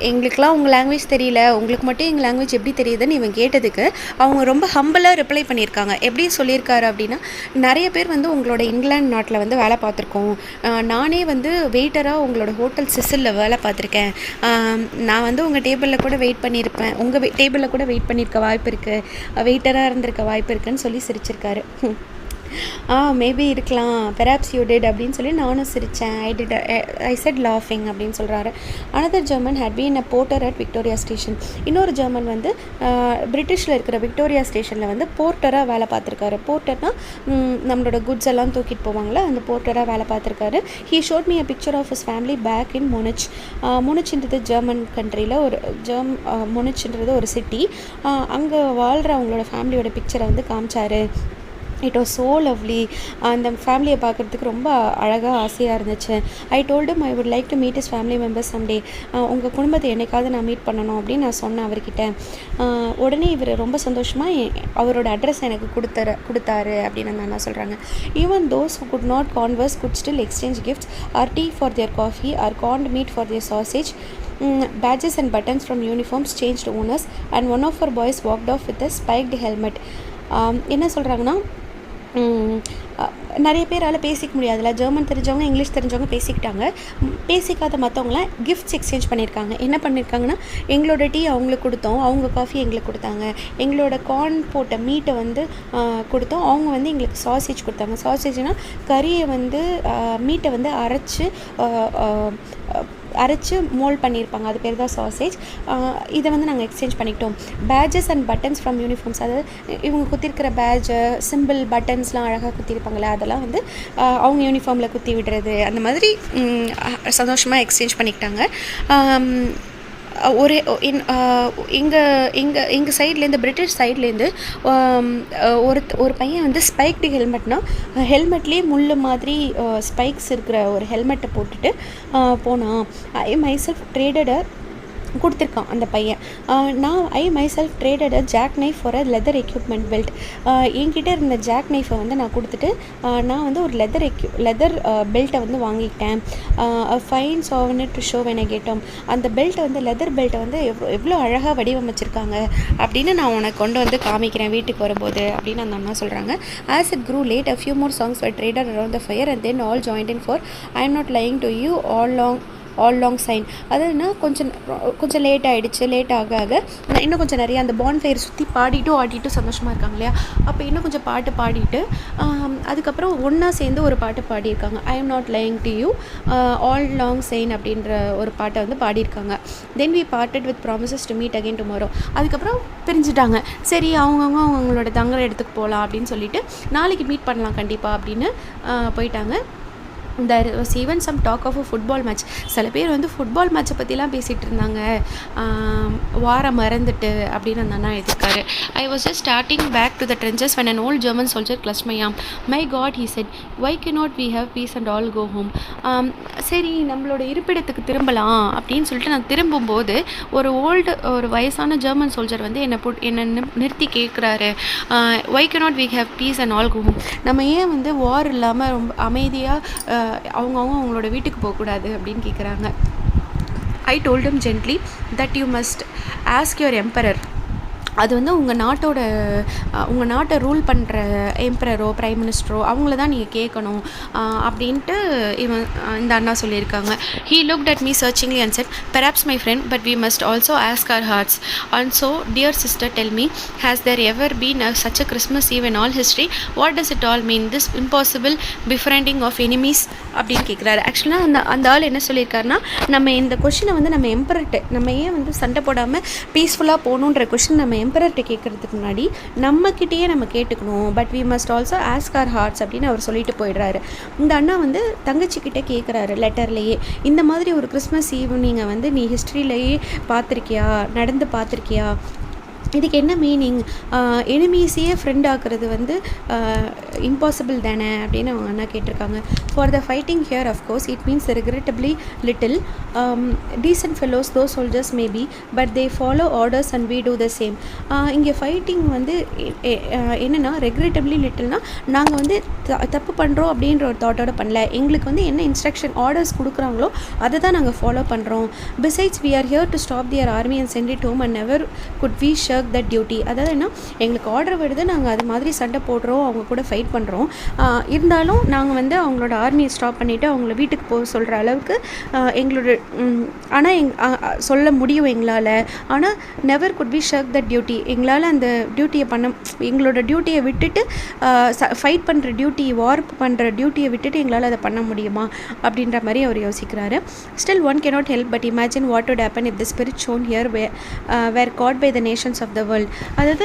எங்களுக்குலாம் உங்கள் லாங்குவேஜ் தெரியல, உங்களுக்கு மட்டும் எங்கள் லாங்குவேஜ் எப்படி தெரியுதுன்னு இவன் கேட்டதுக்கு அவங்க ரொம்ப ஹம்பிளாக ரிப்ளை பண்ணியிருக்காங்க. எப்படி சொல்லியிருக்காரு அப்படின்னா, நிறைய பேர் வந்து உங்களோட இங்கிலாந்து நாட்டில் வந்து வேலை பார்த்துருக்கோம், நானே வந்து வெயிட்டராக உங்களோட ஹோட்டல் சிசிலில் வேலை பார்த்துருக்கேன், நான் வந்து உங்கள் டேபிளில் கூட வெயிட் பண்ணியிருப்பேன், உங்கள் டேபிளில் கூட வெயிட் பண்ணியிருக்க வாய்ப்பு இருக்குது, வெயிட்டராக இருந்திருக்க வாய்ப்பு இருக்குன்னு சொல்லி சிரிச்சிருக்காரு. மேபி இருக்கலாம், பெராப்ஸ் யூ டிட் அப்படின்னு சொல்லி நானும் சிரித்தேன். ஐ செட் லாஃபிங் அப்படின்னு சொல்கிறாரு. Another German had been a porter at Victoria station. இன்னொரு ஜெர்மன் வந்து பிரிட்டிஷில் இருக்கிற விக்டோரியா ஸ்டேஷனில் வந்து போர்ட்டராக வேலை பார்த்துருக்காரு. போர்ட்டர்னால் நம்மளோட குட்ஸ் எல்லாம் தூக்கிட்டு போவாங்களே, அந்த போர்ட்டராக வேலை பார்த்துருக்காரு. He showed me a picture of his family back in Munich. முனிச்ன்றது ஜெர்மன் கண்ட்ரியில் ஒரு முனிச்ன்றது ஒரு சிட்டி. அங்கே வாழ்கிற அவங்களோட ஃபேமிலியோட பிக்சரை வந்து காமிச்சாரு. It was so lovely. அந்த ஃபேமிலியை பார்க்குறதுக்கு ரொம்ப அழகாக ஆசையாக இருந்துச்சு. I told I would like to meet his family members someday. உங்கள் குடும்பத்தை என்னைக்காவது நான் மீட் பண்ணணும் அப்படின்னு நான் சொன்னேன் அவர்கிட்ட. உடனே இவர் ரொம்ப சந்தோஷமாக அவரோட அட்ரஸ் எனக்கு கொடுத்தாரு அப்படின்னு அந்த அண்ணா சொல்கிறாங்க. Even those who could not converse could still exchange gifts our tea for their coffee our corned meat for their sausage. Badges and buttons from uniforms changed owners and one of our boys walked off with a spiked helmet. என்ன சொல்கிறாங்கன்னா, நிறைய பேரால் பேசிக்க முடியாதுல்ல, German தெரிஞ்சவங்க English தெரிஞ்சவங்க பேசிக்கிட்டாங்க. பேசிக்காத மற்றவங்களாம் gifts exchange பண்ணியிருக்காங்க. என்ன பண்ணியிருக்காங்கன்னா, எங்களோட டீ அவங்களுக்கு கொடுத்தோம், அவங்க காஃபி எங்களுக்கு கொடுத்தாங்க, எங்களோட கார்ன் போட்ட மீட்டை வந்து கொடுத்தோம், அவங்க வந்து எங்களுக்கு சாசேஜ் கொடுத்தாங்க. சாசேஜ்னால் கறியை வந்து மீட்டை வந்து அரைச்சி மோல்ட் பண்ணியிருப்பாங்க, அது பேர் தான் சாசேஜ். இதை வந்து நாங்கள் எக்ஸ்சேஞ்ச் பண்ணிக்கிட்டோம். Badges and buttons from uniforms, அதாவது இவங்க குத்திருக்கிற பேட்ஜு சிம்பிள் பட்டன்ஸ்லாம் அழகாக குத்திருப்பாங்களே, அதெல்லாம் வந்து அவங்க யூனிஃபார்மில் குத்தி விடுறது, அந்த மாதிரி சந்தோஷமாக எக்ஸ்சேஞ்ச் பண்ணிக்கிட்டாங்க. எங்கள் சைட்லேருந்து பிரிட்டிஷ் சைட்லேருந்து ஒரு பையன் வந்து ஸ்பைக்டு ஹெல்மெட்னால் ஹெல்மெட்லேயே முள் மாதிரி ஸ்பைக்ஸ் இருக்கிற ஒரு ஹெல்மெட்டை போட்டுட்டு போனான். ஐ மைசெல்ஃப் ட்ரேடட் கொடுத்துருக்கான் அந்த பையன். நான் I myself traded a jack knife for a leather equipment belt. என்கிட்ட இருந்த ஜாக் நைஃபை வந்து நான் கொடுத்துட்டு நான் வந்து ஒரு லெதர் பெல்ட்டை வந்து வாங்கிக்கிட்டேன். Fine souvenir to show when I get home. அந்த பெல்ட்டை வந்து லெதர் பெல்ட்டை வந்து எவ்வளோ அழகாக வடிவமைச்சிருக்காங்க அப்படின்னு நான் உனக்கு கொண்டு வந்து காமிக்கிறேன் வீட்டுக்கு வரும்போது அப்படின்னு அந்த அண்ணா சொல்கிறாங்க. As it crew late, a few more songs were traded around the fire and then all joined in for I am not lying to you all long sign. அதுனா கொஞ்சம் லேட் ஆகிடுச்சு. லேட் ஆக நான் இன்னும் கொஞ்சம் நிறைய அந்த பான்ஃபயர் சுற்றி ஆடிட்டு சந்தோஷமாக இருக்காங்க இல்லையா, அப்போ இன்னும் கொஞ்சம் பாட்டு பாடிட்டு அதுக்கப்புறம் ஒன்றா சேர்ந்து ஒரு பாட்டு பாடியிருக்காங்க. I am not lying to you auld lang syne அப்படின்ற ஒரு பாட்டை வந்து பாடியிருக்காங்க. Then we parted with promises to meet again tomorrow. அதுக்கப்புறம் பிரிஞ்சுட்டாங்க. சரி அவங்களோட தங்குற இடத்துக்கு போகலாம் அப்படின்னு சொல்லிட்டு நாளைக்கு மீட் பண்ணலாம் கண்டிப்பாக அப்படின்னு போயிட்டாங்க. there was even some talk of a football match. சில பேர் வந்து ஃபுட்பால் மேட்சை பற்றிலாம் பேசிகிட்டு இருந்தாங்க வாரம் மறந்துட்டு அப்படின்னு அந்த அண்ணா எழுதியிருக்காரு. I was just starting back to the trenches when an old German soldier clutched my arm. My God, he said, why cannot we have peace and all go home? சரி நம்மளோட இருப்பிடத்துக்கு திரும்பலாம் அப்படின்னு சொல்லிட்டு நான் திரும்பும்போது ஒரு வயசான ஜெர்மன் சோல்ஜர் வந்து என்னை நிறுத்தி கேட்குறாரு, why cannot we have peace and all go home? நம்ம ஏன் வந்து வார் இல்லாமல் ரொம்ப அமைதியாக அவங்களோட வீட்டுக்கு போகக்கூடாது அப்படின்னு கேட்குறாங்க. I told him gently that you must ask your emperor. அது வந்து உங்கள் நாட்டை ரூல் பண்ணுற எம்பரரோ பிரைம் மினிஸ்டரோ அவங்கள தான் நீங்கள் கேட்கணும் அப்படின்ட்டு இந்த அண்ணா சொல்லியிருக்காங்க. He looked at me searchingly and said, perhaps my friend, but we must also ask our hearts. And so, dear sister, tell me, has there ever been such a Christmas Eve in all history? What does it all mean? This impossible befriending of enemies அப்படின்னு கேட்குறாரு. ஆக்சுவலாக அந்த ஆள் என்ன சொல்லியிருக்காருன்னா, நம்ம இந்த கொஷினை வந்து நம்ம எம்பரர்கிட்ட நம்ம ஏன் வந்து சண்டை போடாமல் பீஸ்ஃபுல்லாக போகணுன்ற கொஷின் நம்ம எம்பரர்கிட்ட கேட்குறதுக்கு முன்னாடி நம்மக்கிட்டேயே நம்ம கேட்டுக்கணும். But we must also ask our hearts அப்படின்னு அவர் சொல்லிட்டு போயிடுறாரு. இந்த அண்ணா வந்து தங்கச்சிக்கிட்ட கேட்குறாரு லெட்டர்லேயே, இந்த மாதிரி ஒரு கிறிஸ்மஸ் ஈவ் நீங்கள் வந்து நீ ஹிஸ்ட்ரியிலேயே நடந்து பார்த்துருக்கியா, இதுக்கு என்ன மீனிங்? எனிமீஸையே ஃப்ரெண்ட் ஆக்குறது வந்து இம்பாசிபிள் தானே அப்படின்னு அவங்க அண்ணா கேட்டிருக்காங்க. For the fighting here of course it means regrettably little. Decent fellows though soldiers maybe but they follow orders and we do the same. இங்கே ஃபைட்டிங் வந்து என்னென்னா ரெக்ரெட்டபிளி லிட்டில்னா நாங்கள் வந்து தப்பு பண்ணுறோம் அப்படின்ற ஒரு தாட்டோட பண்ணல. எங்களுக்கு வந்து என்ன இன்ஸ்ட்ரக்ஷன் ஆர்டர்ஸ் கொடுக்குறாங்களோ அதை தான் நாங்கள் ஃபாலோ பண்ணுறோம். Besides we are here to stop their army and send it home and never could we shirk that duty. அதாவது என்ன, எங்களுக்கு ஆர்டர் வருது, நாங்கள் அது மாதிரி சண்டை போடுறோம், அவங்க கூட ஃபைட் பண்ணுறோம், இருந்தாலும் நாங்கள் வந்து அவங்களோட ஆர்மியை ஸ்டாப் பண்ணிவிட்டு அவங்கள வீட்டுக்கு போக சொல்கிற அளவுக்கு எங்களோட ஆனால் சொல்ல முடியும் எங்களால். ஆனால் never could we shirk that duty. எங்களால் அந்த டியூட்டியை எங்களோட டியூட்டியை விட்டுட்டு ஃபைட் பண்ணுற வார் பண்ணுற டியூட்டியை விட்டுட்டு எங்களால் அதை பண்ண முடியுமா அப்படின்ற மாதிரி அவர் யோசிக்கிறாரு. Still one cannot help but imagine what would happen if the spirit shown here were caught by the nations of the world. அதாவது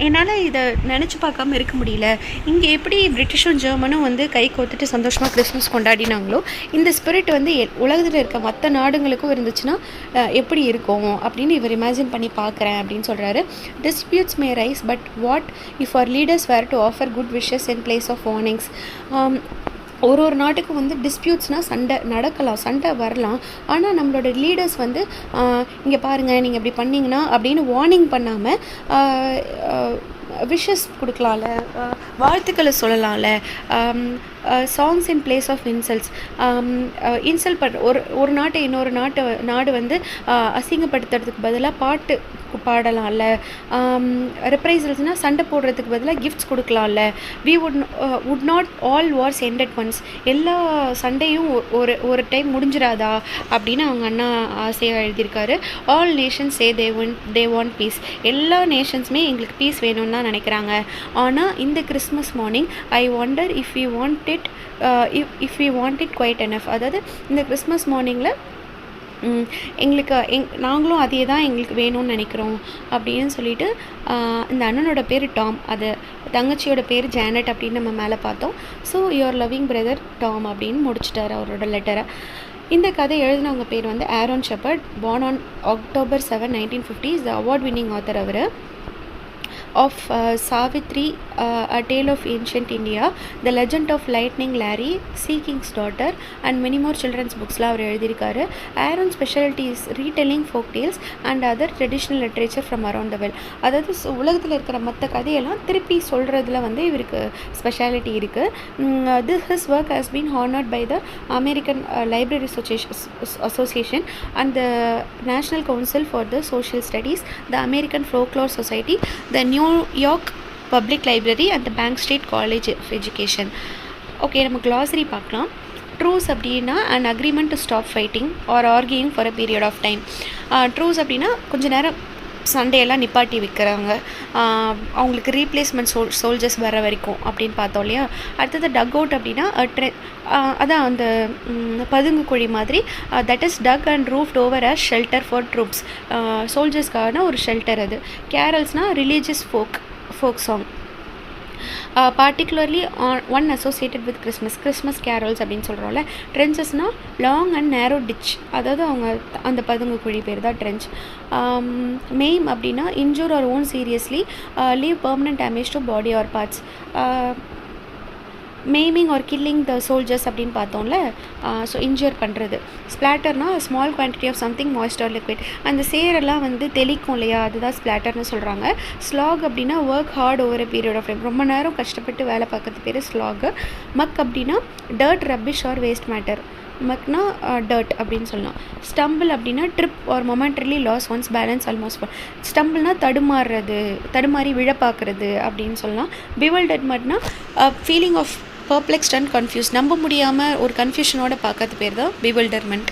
என்னால் இதை நினச்சி பார்க்காம இருக்க முடியல. இங்கே எப்படி பிரிட்டிஷும் ஜெர்மனும் வந்து கை கோத்துட்டு சந்தோஷமாக கிறிஸ்மஸ் கொண்டாடினாங்களோ இந்த ஸ்பிரிட் வந்து உலகத்தில் இருக்க மற்ற நாடுகளுக்கும் இருந்துச்சுன்னா எப்படி இருக்கும் அப்படின்னு இவர் இமேஜின் பண்ணி பார்க்குறேன் அப்படின்னு சொல்கிறாரு. Disputes may rise but what if our leaders were to offer good wishes in place of warnings. ஒரு நாட்டுக்கு வந்து டிஸ்பியூட்ஸ்னால் சண்டை வரலாம். ஆனால் நம்மளோட லீடர்ஸ் வந்து இங்கே பாருங்கள் நீங்கள் இப்படி பண்ணிங்கன்னா அப்படின்னு வார்னிங் பண்ணாமல் விஷஸ் கொடுக்கலாம்ல, வாழ்த்துக்களை சொல்லலாம்ல. Songs in place of insults. Insult பண்ணுற ஒரு நாட்டை இன்னொரு நாடு வந்து அசிங்கப்படுத்துறதுக்கு பதிலாக பாட்டு பாடலாம்ல. ரெப்ரைசல்ஸ்னால் சண்டை போடுறதுக்கு பதிலாக கிஃப்ட்ஸ் கொடுக்கலாம்ல. We would not all wars end at once. எல்லா சண்டையும் ஒரு டைம் முடிஞ்சிடாதா அப்படின்னு அவங்க அண்ணா ஆசையாக எழுதியிருக்காரு. All nations say they want peace. எல்லா நேஷன்ஸுமே எங்களுக்கு பீஸ் வேணும்னு தான் நினைக்கிறாங்க. ஆனால் இந்த Christmas morning I wonder if we want it quite enough. அதாவது இந்த கிறிஸ்மஸ் மார்னிங்கில் நாங்களும் அதே தான் எங்களுக்கு வேணும்னு நினைக்கிறோம் அப்படின்னு சொல்லிட்டு இந்த அண்ணனோட பேர் டாம், அது தங்கச்சியோட பேர் ஜானட் அப்படின்னு நம்ம மேலே பார்த்தோம். So your loving brother Tom அப்படின்னு முடிச்சிட்டார் அவரோட லெட்டரை. இந்த கதை எழுதினவங்க பேர் வந்து Aaron Shepard, born on October 7, 1950, the award winning author அவர். of Savitri, A Tale of Ancient India, The Legend of Lightning Larry, Sea King's Daughter and many more children's booksலாம் அவர் எழுதியிருக்காரு. Aaron specialty is retelling folk tales and other traditional literature from around the world. அதாவது உலகத்தில் இருக்கிற மற்ற கதையெல்லாம் திருப்பி சொல்கிறதுல வந்து இவருக்கு ஸ்பெஷாலிட்டி இருக்குது. His work has been honored by the American Library Association and the National Council for the Social Studies, the American Folklore Society, the New York Public Library and the Bank Street College of Education. Okay, நம்ம glossary பார்க்கலாம். Truce அப்படின்னா an agreement to stop fighting or arguing for a period of time. Truce அப்படின்னா கொஞ்ச நேரம் சண்டையெல்லாம் நிப்பாட்டி வைக்கிறாங்க, அவங்களுக்கு ரீப்ளேஸ்மெண்ட் சோல்ஜர்ஸ் வர வரைக்கும் அப்படின்னு பார்த்தோம் இல்லையா. அடுத்தது டக் அவுட் அப்படின்னா அதான் அந்த பதுங்கு குழி மாதிரி, that is dug and roofed over as shelter for troops, சோல்ஜர்ஸ்க்கான ஒரு ஷெல்டர் அது. கேரல்ஸ்னால் religious folk song, particularly one associated with Christmas carols அப்படின்னு சொல்கிறோம்ல. ட்ரென்ச்சஸ்னால் லாங் அண்ட் நேரோ டிச், அதாவது அவங்க அந்த பதுங்கு குழி பேர் தான் ட்ரென்ச். மெய்ம் அப்படின்னா injure or wound seriously leave permanent damage to body or parts. Maiming or killing the soldiers அப்படின்னு பார்த்தோம்ல, ஸோ இன்ஜூர் பண்ணுறது. ஸ்பிளாட்டர்னால் small quantity of something moist or liquid, அந்த சேரெல்லாம் வந்து தெளிக்கும் இல்லையா, அதுதான் ஸ்பிளாட்டர்னு சொல்கிறாங்க. ஸ்லாக் அப்படின்னா work hard over a period of time, ரொம்ப நேரம் கஷ்டப்பட்டு வேலை பார்க்கறது பேர் ஸ்லாகு. மக் அப்படின்னா dirt, rubbish or waste matter, மக்னா டர்ட் அப்படின்னு சொல்லலாம். ஸ்டம்பிள் அப்படின்னா trip or momentarily lose one's balance almost fall, ஸ்டம்பிள்னால் தடுமாறி விழ பார்க்குறது அப்படின்னு சொல்லலாம். பிவல்டட்மெண்ட்னா feeling of perplexed and confused, நம்ப முடியாமல் ஒரு கன்ஃபியூஷனோட பார்க்கறது பேர் தான் bewilderment.